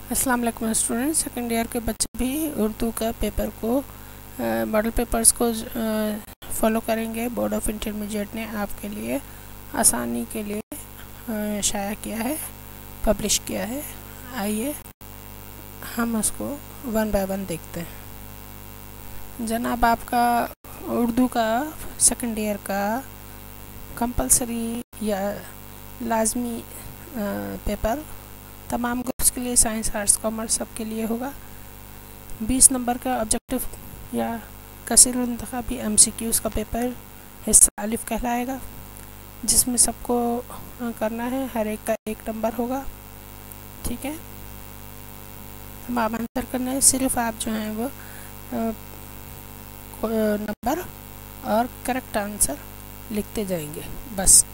अस्सलाम वालेकुम student. Second year के बच्चे भी उर्दू का पेपर को मॉडल पेपर्स को फॉलो करेंगे। बोर्ड ऑफ इंटरमीडिएट ने आपके लिए आसानी के लिए शाया किया है, पब्लिश किया है। आइए हम उसको वन बाय वन देखते हैं। जनाब, आपका उर्दू का सेकेंड ईयर का कंपलसरी या लाजमी पेपर तमाम ग्रुप्स के लिए, साइंस, आर्ट्स, कॉमर्स सबके लिए होगा। 20 नंबर का ऑब्जेक्टिव या कसीरुल इंतखाबी MCQs का पेपर हिस्सा अलिफ कहलाएगा, जिसमें सबको करना है। हर एक का 1 नंबर होगा, ठीक है। तमाम आंसर करना है। सिर्फ आप जो हैं वो नंबर और करेक्ट आंसर लिखते जाएंगे बस,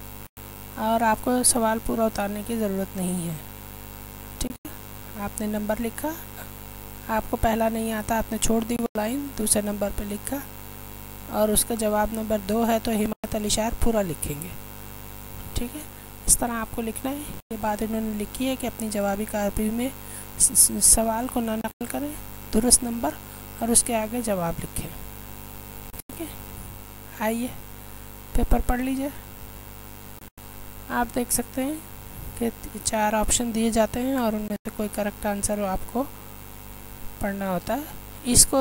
और आपको सवाल पूरा उतारने की ज़रूरत नहीं है, ठीक है। आपने नंबर लिखा, आपको पहला नहीं आता, आपने छोड़ दी वो लाइन, दूसरे नंबर पे लिखा, और उसका जवाब नंबर 2 है तो हिम्मत अली शायर पूरा लिखेंगे, ठीक है। इस तरह आपको लिखना है। ये बात इन्होंने लिखी है कि अपनी जवाबी कापी में सवाल को ना नकल करें, दुरुस्त नंबर और उसके आगे जवाब लिखें, ठीक है। आइए पेपर पढ़ लीजिए। आप देख सकते हैं कि 4 ऑप्शन दिए जाते हैं और उनमें से कोई करेक्ट आंसर आपको पढ़ना होता है। इसको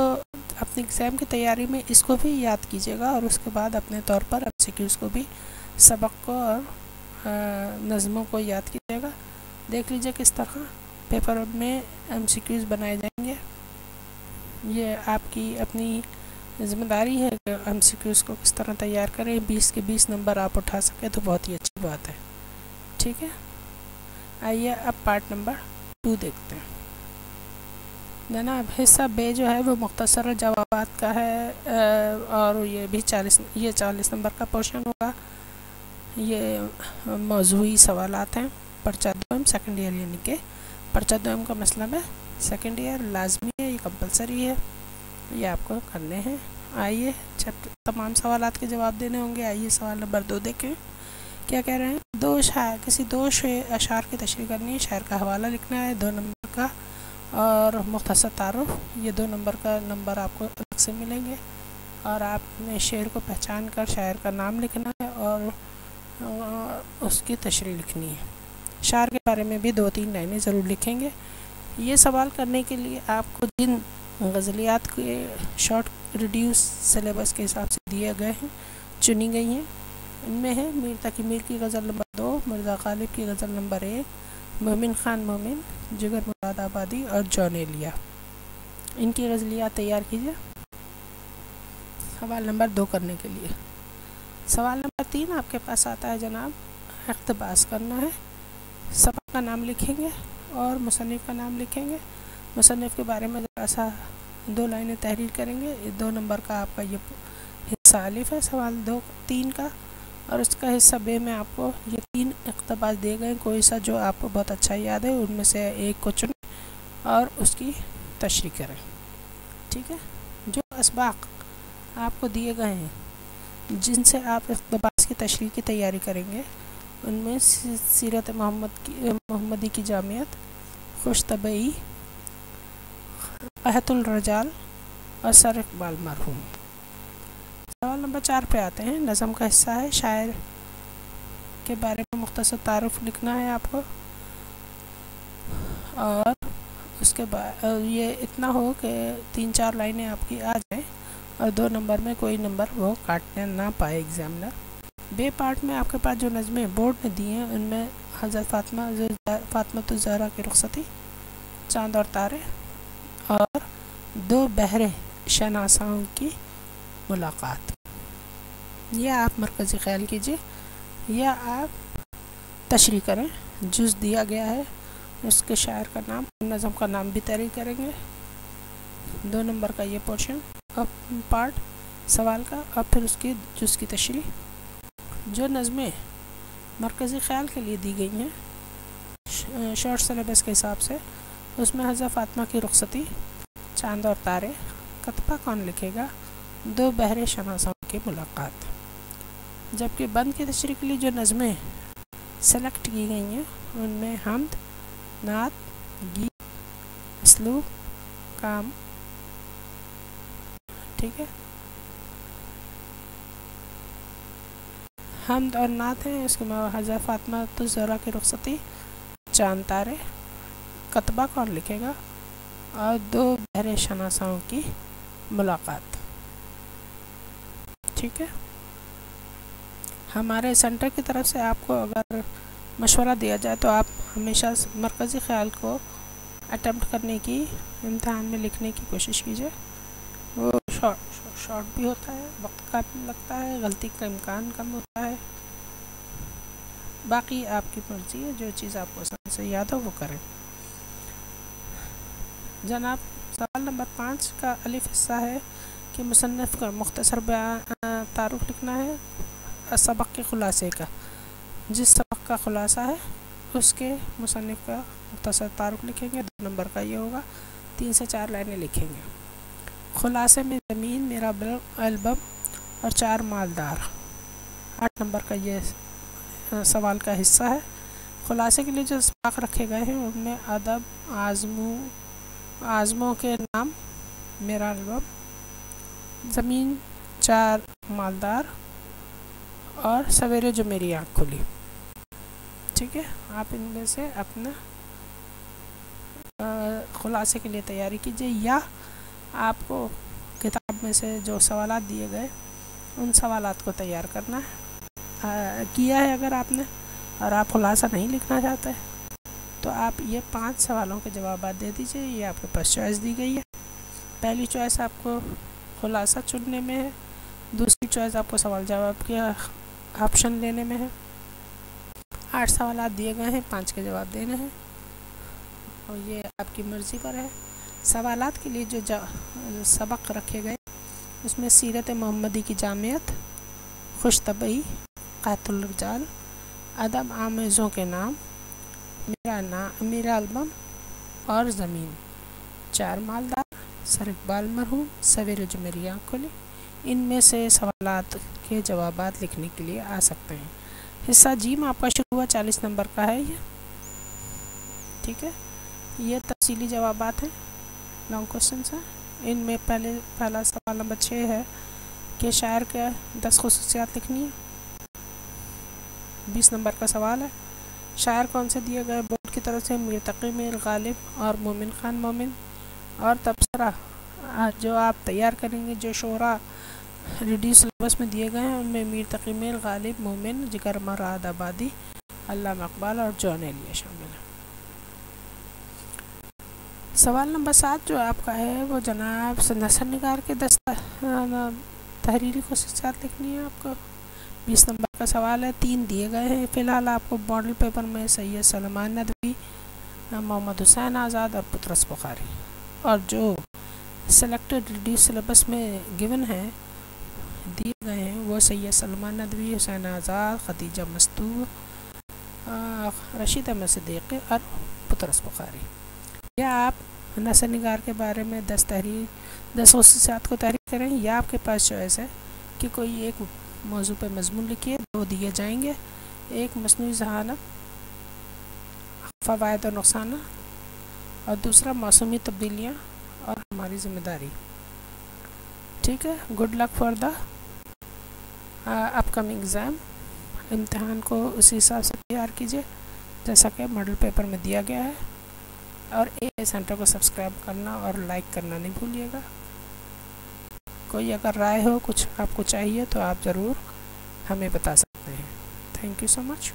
अपनी एग्ज़ाम की तैयारी में इसको भी याद कीजिएगा, और उसके बाद अपने तौर पर MCQs को भी, सबक को और नज़मों को याद कीजिएगा। देख लीजिए किस तरह पेपर में MCQs बनाए जाएंगे। ये आपकी अपनी ज़िम्मेदारी है कि MCQs को किस तरह तैयार करें। 20 के 20 नंबर आप उठा सकें तो बहुत ही अच्छी बात है, ठीक है। आइए अब पार्ट नंबर 2 देखते हैं। जनाब, हिस्सा बे जो है वो मुख्तसर जवाबात का है, और ये भी 40 नंबर का पोर्शन होगा। ये मौजूई सवालात हैं। पर्चा 2 सेकेंड ईयर, यानी कि पर्चा 2 का मतलब है सेकेंड ईयर, लाजमी है, ये कंपलसरी है, ये आपको करने हैं। आइए तमाम सवालात के जवाब देने होंगे। आइए सवाल नंबर 2 देखें क्या कह रहे हैं। किसी दो अशार की तशरीह करनी है, शायर का हवाला लिखना है 2 नंबर का, और मुख्तसर तारुफ, ये 2 नंबर का नंबर आपको अलग से मिलेंगे, और आपने शेर को पहचान कर शायर का नाम लिखना है और उसकी तशरीह लिखनी है। शायर के बारे में भी 2-3 लाइनें ज़रूर लिखेंगे। ये सवाल करने के लिए आपको जिन गज़लियात के शॉर्ट रिड्यूस सिलेबस के हिसाब से दिए गए हैं, चुनी गई हैं, इनमें है मीर तकी मीर की गज़ल नंबर 2, मिर्ज़ा गालिब की गज़ल नंबर 1, मोमिन खान मोमिन, जिगर मुरादाबादी और जॉन एलिया। इनकी गज़लियात तैयार कीजिए सवाल नंबर 2 करने के लिए। सवाल नंबर 3 आपके पास आता है जनाब, इक़्तिबास करना है। सबक का नाम लिखेंगे और मुसन्निफ़ का नाम लिखेंगे। मुसन्निफ़ के बारे में ज़रा सा 2 लाइनें तहरीर करेंगे। 2 नंबर का आपका ये हिस्सा अलिफ है सवाल 3 का, और उसका हिस्सा बे में आपको ये 3 इक़्तिबास दिए गए। कोई सा जो आपको बहुत अच्छा याद है उनमें से एक को चुनें और उसकी तशरीह करें, ठीक है। जो असबाक आपको दिए गए हैं जिनसे आप इक़्तिबास की तशरीह की तैयारी करेंगे, उनमें सीरत मोहम्मदी की जामियत, खुश तबई, अहतुल रजाल और सर इकबाल मरहूम। सवाल नंबर 4 पे आते हैं। नज़म का हिस्सा है, शायर के बारे में मुख्तसर तारुफ लिखना है आपको, और उसके बाद ये इतना हो कि 3-4 लाइनें आपकी आ जाएं और 2 नंबर में कोई नंबर वो काटने ना पाए एग्जामिनर। बे पार्ट में आपके पास जो नज़में बोर्ड ने दी हैं उनमें हज़रत फ़ातिमा ज़हरा की रुख़सती, चाँद और तारे, और 2 बहरे शनासाओं की मुलाकात। या आप मरकज़ी ख्याल कीजिए या आप तशरीह करें। जुज़ दिया गया है, उसके शायर का नाम, नज़म का नाम भी तहरीर करेंगे। 2 नंबर का ये पोर्शन अब पार्ट सवाल का, और फिर उसकी जुज़ की तशरीह। जो नज़में मरकज़ी ख्याल के लिए दी गई हैं शॉर्ट सिलेबस के हिसाब से, उसमें हज़रत फ़ातिमा की रुख़सती, चाँद और तारे, कतबा कौन लिखेगा, 2 बहरे शनासाओं की मुलाकात। जबकि बंद की तशरीह के लिए जो नज़में सेलेक्ट की गई हैं उनमें हम्द, नात, गीत, मसलूब काम, ठीक है। हमद और नात हैं, इसके अलावा हज़रत फातिमा तो ज़हरा की रुखसती, चांद तारे, कतबा कौन लिखेगा, और दो बहरे शनासाओं की मुलाकात, ठीक है। हमारे सेंटर की तरफ से आपको अगर मशवरा दिया जाए तो आप हमेशा मरकज़ी ख़्याल को अटेम्प्ट करने की, इम्तहान में लिखने की कोशिश कीजिए। वो शॉर्ट भी होता है, वक्त कम लगता है, गलती का इम्कान कम होता है। बाकी आपकी मर्ज़ी है, जो चीज़ आपको आसानी से याद हो वो करें। जनाब, सवाल नंबर 5 का अलिफ हिस्सा है कि मुसन्निफ़ का मुख्तसर तारुफ़ लिखना है सबक के ख़ुलासे का। जिस सबक का ख़ुलासा है उसके मुसन्निफ़ का मुख्तसर तारुफ़ लिखेंगे। 2 नंबर का ये होगा, 3 से 4 लाइनें लिखेंगे। ख़ुलासे में ज़मीन, मेरा एल्बम और 4 मालदार। 8 नंबर का ये सवाल का हिस्सा है। ख़ुलासे के लिए जो सबक रखे गए हैं उनमें अदब, आज़मों के नाम, मेरा एल्बम, ज़मीन, 4 मालदार और सवेरे जो मेरी आँख खुली, ठीक है। आप इनमें से अपना ख़ुलासे के लिए तैयारी कीजिए, या आपको किताब में से जो सवालात दिए गए उन सवालात को तैयार करना है। किया है अगर आपने और आप ख़ुलासा नहीं लिखना चाहते तो आप ये 5 सवालों के जवाब दे दीजिए। ये आपके पास चॉइस दी गई है। पहली चॉइस आपको ख़ुलासा चुनने में है, दूसरी चॉइस आपको सवाल जवाब के ऑप्शन लेने में है। 8 सवाल दिए गए हैं, 5 के जवाब देने हैं और ये आपकी मर्ज़ी पर है। सवालात के लिए जो सबक रखे गए उसमें सीरत मोहम्मदी की जामियत, खुशतबई, क़ातुल रिजाल, अदब आमेज़ों के नाम, मेरा एल्बम और ज़मीन, 4 मालदार, सर इकबाल मरहूम, सवेरे जो मेरी आँख खुली। इनमें से सवालात के जवाबात लिखने के लिए आ सकते हैं। हिस्सा जी में आपका शुरू हुआ 40 नंबर का है ये, ठीक है। ये तफसीली जवाबात हैं, लॉन्ग क्वेश्चन हैं। इनमें पहला सवाल नंबर 6 है कि शायर के 10 खुसूसियात लिखनी है। 20 नंबर का सवाल है, शायर कौन से दिए गए बोर्ड की तरफ से मीर तकी मीर गालिब और मोमिन खान मोमिन। और तबसरा जो आप तैयार करेंगे, जो शोरा रिड्यूस सिलेबस में दिए गए हैं उनमें मीर तकी मीर गालिब, मोमिन, जिगर मराद आबादी, अल्लामा इकबाल और जॉन एलिया शामिल है। सवाल नंबर 7 जो आपका है वो जनाब नसर निगार के 10 तहरीरी खुसूसियात लिखनी है आपको। 20 नंबर का सवाल है, 3 दिए गए हैं फ़िलहाल आपको मॉडल पेपर में, सैयद सलमान नदवी, मोहम्मद हुसैन आज़ाद और पुतरस बुखारी। और जो सेलेक्टेड रिड्यूस सिलेबस में गिवन है, दिए गए हैं, वो सैयद सलमान नदवी, हुसैन आज़ाद, खदीजा मस्तूर, रशीद अहमद सिद्दीकी और पुतरस बुखारी। या आप नसर निगार के बारे में 10 खुसूसियात को तहरीर करें, या आपके पास चॉइस है कि कोई एक मौजू पे मजमून लिखिए। 2 दिए जाएंगे, एक मसनूई ज़हानत, फ़वाइद और नुक़सान, और दूसरा मौसमी तब्दीलियाँ और हमारी ज़िम्मेदारी, ठीक है। Good luck for the upcoming exam. इम्तहान को उसी हिसाब से तैयार कीजिए जैसा कि मॉडल पेपर में दिया गया है। और ए सेंटर को सब्सक्राइब करना और लाइक करना नहीं भूलिएगा। कोई अगर राय हो, कुछ आपको चाहिए तो आप ज़रूर हमें बता सकते हैं। Thank you so much.